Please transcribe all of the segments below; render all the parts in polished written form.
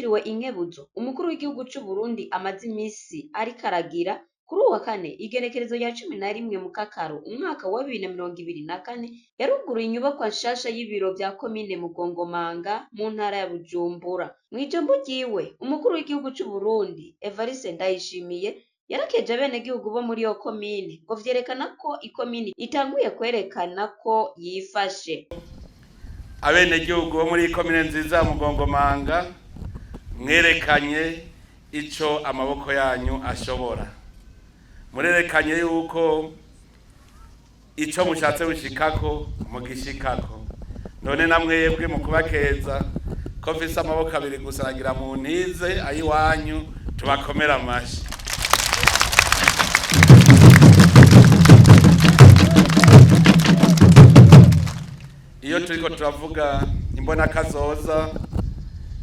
Hitiriwe inkebuzo umukuru w'igihugu c'u Burundi amaze imisi ariko aragira kuri uwa kane igenekerezo rya 11 mu Kakaro umwaka wa 2024 yaruguruye inyubakwa nshasha y'ibiro vya komine Mugongomanga mu ntara ya Bujumbura. Mw'ijambo ryiwe umukuru w'igihugu c'u Burundi Evariste Ndayishimiye yarakeje abenegihugu bo muri iyo komine ngo vyerekana ko ikomine itanguye kwerekana ko yifashe. Abenegihugu bo muri komine nziza Mugongomanga mwerekanye ico amaboko yanyu ashobora, murerekanye yuko ico mushatse gushikako mugishikako. None namwebwe mu kubakeza ko mfise amaboko abiri gusa nagira mu ntize ayiwanyu tubakomera amashi. Iyo turiko turavuga imbona kazoza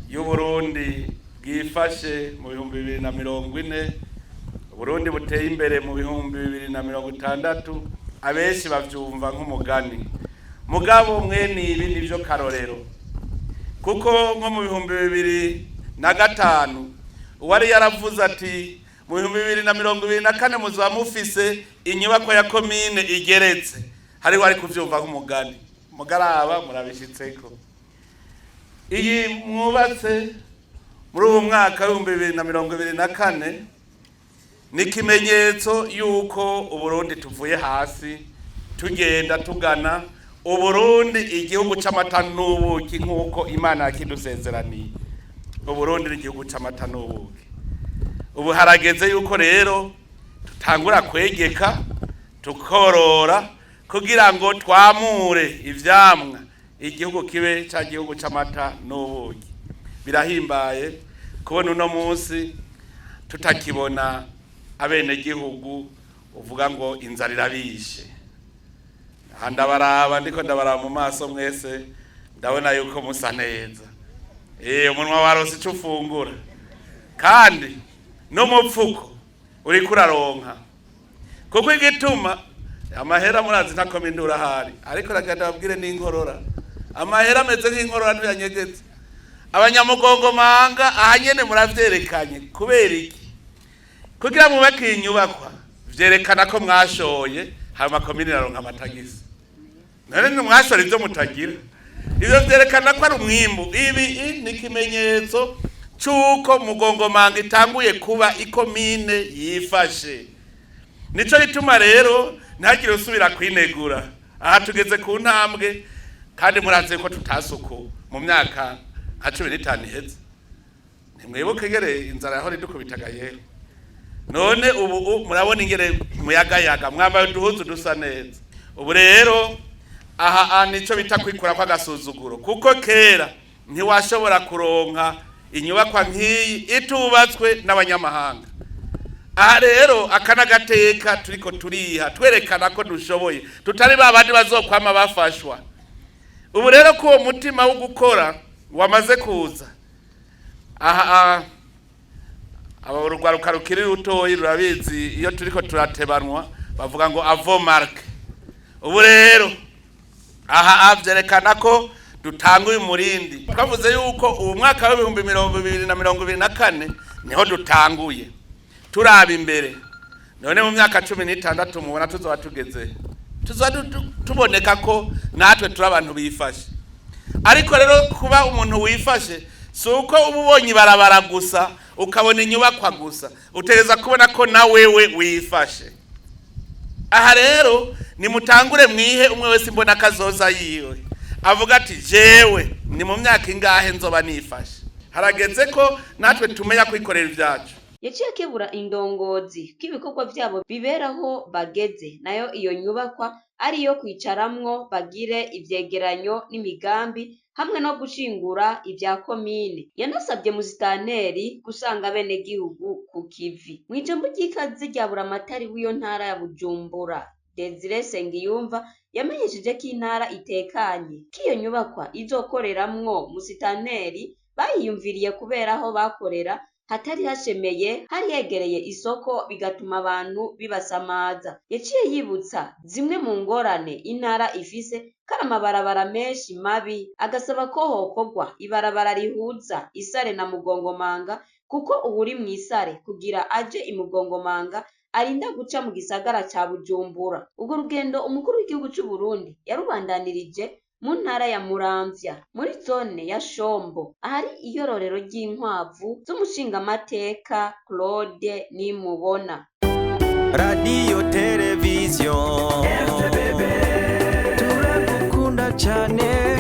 y'Uburundi bwifashe mu 2040, Burundi buteye imbere mu 2060, abenshi bavyumva nk'umugani. Mugabo mwene ibi nivyo karorero, kuko nko mu 2005 uwari yaravuze ati mu 2024 muzaba mufise inyubako ya komine igeretse, hari wari kuvyumva nk'umugani. Mugaraba murabishitseko. Iyi mwubatse muri uwo mwaka wa 2024 ni ikimenyetso yuko Uburundi tuvuye hasi tugenda tugana Uburundi igihugu c'amata n'ubuki nk'uko Imana yakidusezeraniye. Uburundi ni igihugu c'amata n'ubuki. Ubu harageze yuko rero tutangura kwegeka tukorora kugira ngo twamure ivyamwa igihugu kibe ca gihugu c'amata n'ubuki. Birahimbaye kubona uno munsi tutakibona abenegihugu uvuga ngo inzara irabishe. Ndabaraba ndiko ndabaraba mu maso mwese ndabona yuko musa neza. Umunwa warose ico ufungura kandi no mupfuko uri kuraronka, kuko igituma amahera murazi ntakome indura hari, ariko ragenda babwire n'inkorora. Amahera ameze nk'inkorora ntiyanyegetse. Abanyamugongomanga ahanyene muravyerekanye kubera iki? Kugira mubake inyubakwa vyerekana ko mwashoye hama komine iraronka amatagisi. None mwashora ivyo mutagira. Ivyo vyerekana ko ari umwimbu. Ibi ni ikimenyetso c'uko Mugongomanga itanguye kuba ikomine yifashe. Nico gituma rero ntagire usubira kwinegura. Aha tugeze ku ntambwe kandi muraze ko tutasuku mu myaka nka 15 iheze. Ntimwibuke ngere inzara yahora idukubitaga yewe. None ubu murabona ingere muyagayaga mwambaye uduhuzu dusa neza. Ubu rero aha nico bita kwikura kwa gasuzuguro, kuko kera ntiwashobora kuronka inyubakwa nk'iyi itubatswe n'abanyamahanga. Aha rero akanagateka turiko turiha twerekana ko dushoboye, tutari babandi bazokwama bafashwa. Ubu rero ko uwo mutima wo gukora wamaze kuza, aha urugwaruka rukiri rutoyi rurabizi iyo turiko turatebanwa bavuga ngo avo marque. Ubu rero aha vyerekana ko dutanguye umurindi. Twavuze yuko ubu mwaka wa 2024 niho dutanguye turaba imbere. None mu myaka 16 mubona tuzoba tugeze, tuboneka ko natwe turi abantu bifashe. Ariko rero kuba umuntu wifashe suko ububonye barabara gusa ukabona inyubakwa gusa, utereza kubona ko na wewe wifashe. Aha rero ni mutangure mwihe umwe wese imbona kazoza yiwe avuga ati jewe ni mu myaka ingahe nzoba nifashe. Harageze ko natwe tumenya kwikorera ivyacu. Yaciye kebura indongozi k'ibikorwa vyabo biberaho bageze, nayo iyo nyubakwa ari iyo kwicaramwo bagire ivyegeranyo n'imigambi hamwe no gushingura ivya komine. Yanasabye bamusitanteri gusanga abenegihugu kukivi. Mw'ijambo ry'ikaze rya buramatari w'iyo ntara ya Bujumbura Sengiyumva yamenyesheje ko intara itekanye, ko iyo nyubakwa izokoreramwo bamusitanteri bayiyumviriye kubera aho bakorera hatari hashemeye, hari hegereye isoko bigatuma abantu bibasamaza. Yaciye yibutsa zimwe mu ngorane intara ifise kari amabarabara menshi mabi, agasaba ko hokorwa ibarabara rihuza Isare na Mugongomanga, kuko uwuri mw'Isare kugira aje i Mugongomanga arinda guca mu gisagara ca Bujumbura. Urwo rugendo umukuru w'igihugu c'u Burundi yarubandanirije mu ntara ya Muramvya, muri zone ya Shombo, ahari iyororero ry'inkwavu z'umushingamateka Claude Nimubona. Radio television turagukunda cyane.